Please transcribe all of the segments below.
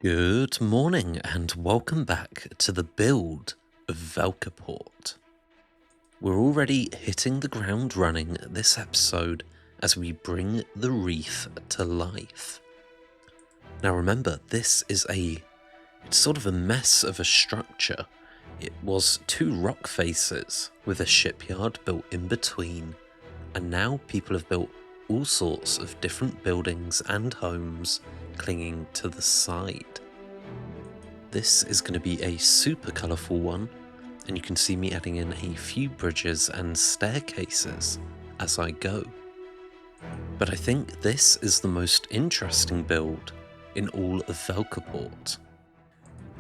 Good morning and welcome back to the build of Velkiport. We're already hitting the ground running this episode as we bring the reef to life. Now remember, it's sort of a mess of a structure. It was two rock faces with a shipyard built in between, and now people have built all sorts of different buildings and homes clinging to the side. This is going to be a super colourful one, and you can see me adding in a few bridges and staircases as I go. But I think this is the most interesting build in all of Velkiport.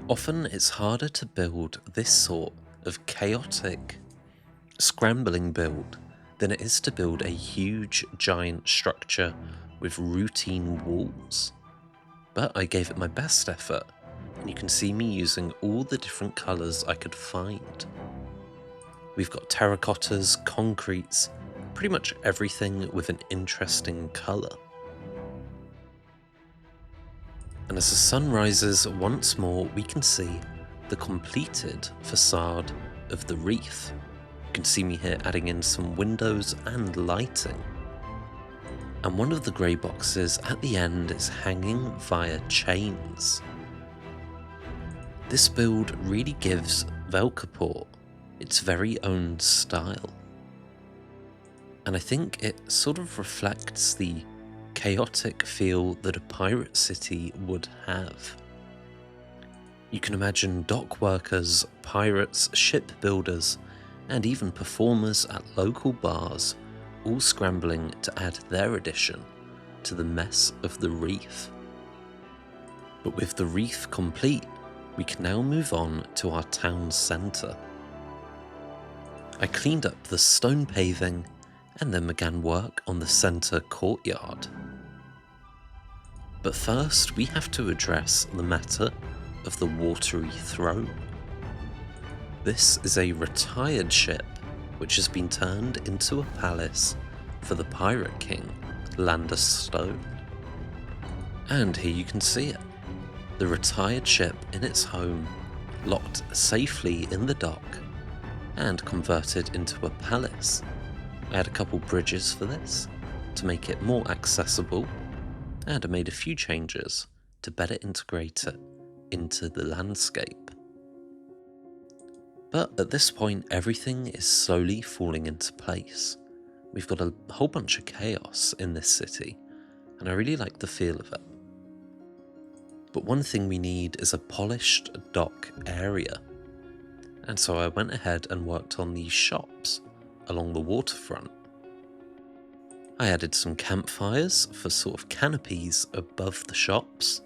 Often it's harder to build this sort of chaotic, scrambling build than it is to build a huge, giant structure with routine walls. But I gave it my best effort, and you can see me using all the different colours I could find. We've got terracottas, concretes, pretty much everything with an interesting colour. And as the sun rises once more, we can see the completed facade of the reef. You can see me here adding in some windows and lighting. And one of the grey boxes at the end is hanging via chains. This build really gives Velkiport its very own style. And I think it sort of reflects the chaotic feel that a pirate city would have. You can imagine dock workers, pirates, shipbuilders, and even performers at local bars all scrambling to add their addition to the mess of the reef. But with the reef complete, we can now move on to our town centre. I cleaned up the stone paving and then began work on the centre courtyard. But first we have to address the matter of the watery throne. This is a retired ship which has been turned into a palace for the Pirate King, Lander Stone. And here you can see it. The retired ship in its home, locked safely in the dock, and converted into a palace. I had a couple bridges for this, to make it more accessible, and I made a few changes to better integrate it into the landscape. But at this point, everything is slowly falling into place. We've got a whole bunch of chaos in this city, and I really like the feel of it. But one thing we need is a polished dock area. And so I went ahead and worked on these shops along the waterfront. I added some campfires for sort of canopies above the shops,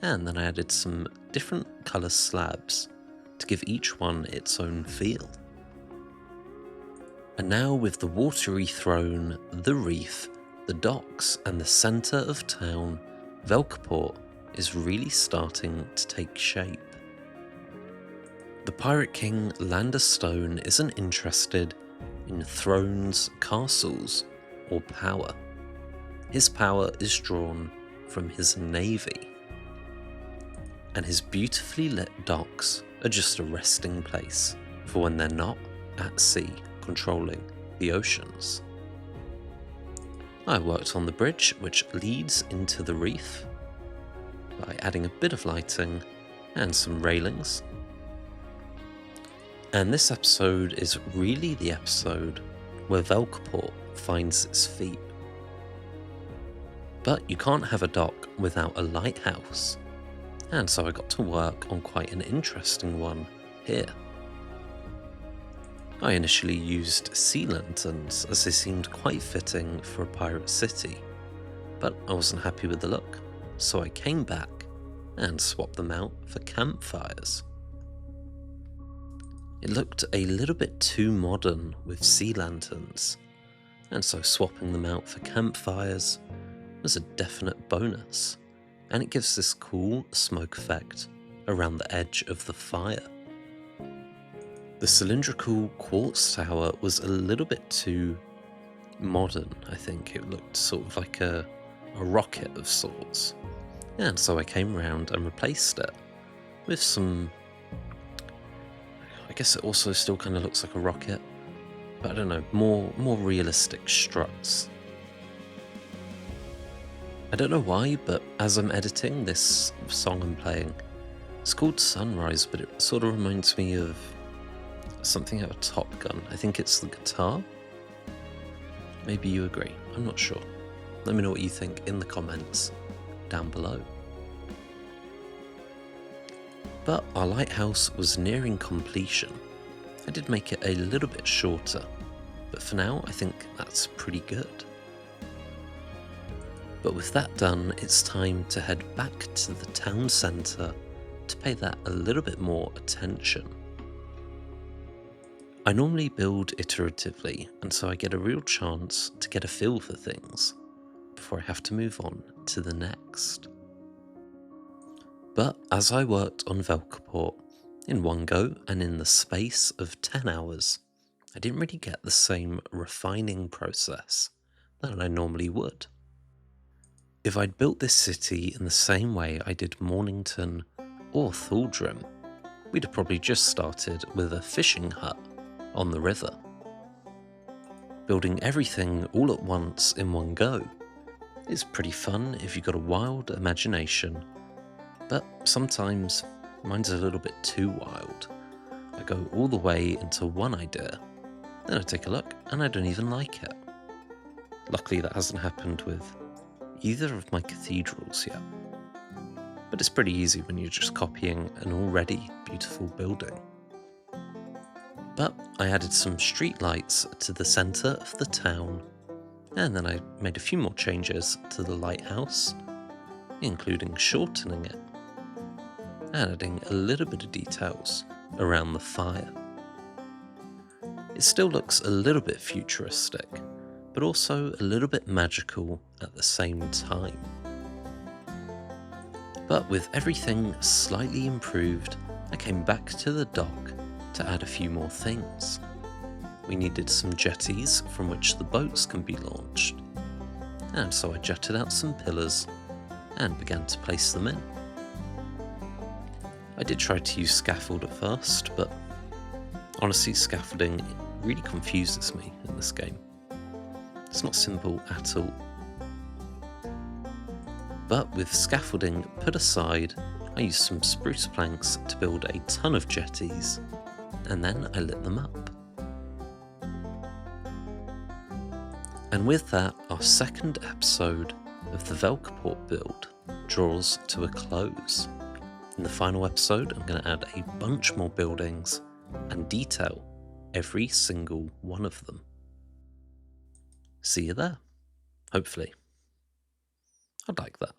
and then I added some different colour slabs to give each one its own feel. And now with the watery throne, the reef, the docks and the centre of town, Velkiport is really starting to take shape. The Pirate King Lander Stone isn't interested in thrones, castles, or power. His power is drawn from his navy. And his beautifully lit docks are just a resting place for when they're not at sea controlling the oceans. I worked on the bridge which leads into the reef by adding a bit of lighting and some railings. And this episode is really the episode where Velkiport finds its feet. But you can't have a dock without a lighthouse, and so I got to work on quite an interesting one here. I initially used sea lanterns as they seemed quite fitting for a pirate city, but I wasn't happy with the look, so I came back and swapped them out for campfires. It looked a little bit too modern with sea lanterns, and so swapping them out for campfires was a definite bonus, and it gives this cool smoke effect around the edge of the fire. The cylindrical quartz tower was a little bit too modern, I think. It looked sort of like a rocket of sorts, And so I came round and replaced it with some, I guess it also still kind of looks like a rocket, but I don't know, more realistic struts. I don't know why, but as I'm editing this song I'm playing, it's called Sunrise, but it sort of reminds me of something out of Top Gun. I think it's the guitar. Maybe you agree, I'm not sure. Let me know what you think in the comments down below. But our lighthouse was nearing completion. I did make it a little bit shorter, but for now I think that's pretty good. But with that done, it's time to head back to the town centre to pay that a little bit more attention. I normally build iteratively, and so I get a real chance to get a feel for things before I have to move on to the next. But as I worked on Velkiport in one go and in the space of 10 hours, I didn't really get the same refining process that I normally would. If I'd built this city in the same way I did Mornington or Thaldrim, we'd have probably just started with a fishing hut on the river. Building everything all at once in one go is pretty fun if you've got a wild imagination, but sometimes mine's a little bit too wild. I go all the way into one idea, then I take a look and I don't even like it. Luckily that hasn't happened with either of my cathedrals yet, but it's pretty easy when you're just copying an already beautiful building. But I added some street lights to the centre of the town, and then I made a few more changes to the lighthouse, including shortening it, and adding a little bit of details around the fire. It still looks a little bit futuristic, but also a little bit magical at the same time. But with everything slightly improved, I came back to the dock to add a few more things. We needed some jetties from which the boats can be launched, and so I jutted out some pillars and began to place them in. I did try to use scaffold at first, but honestly scaffolding really confuses me in this game. It's not simple at all. But with scaffolding put aside, I used some spruce planks to build a ton of jetties, and then I lit them up. And with that, our second episode of the Velkiport build draws to a close. In the final episode, I'm going to add a bunch more buildings and detail every single one of them. See you there. Hopefully. I'd like that.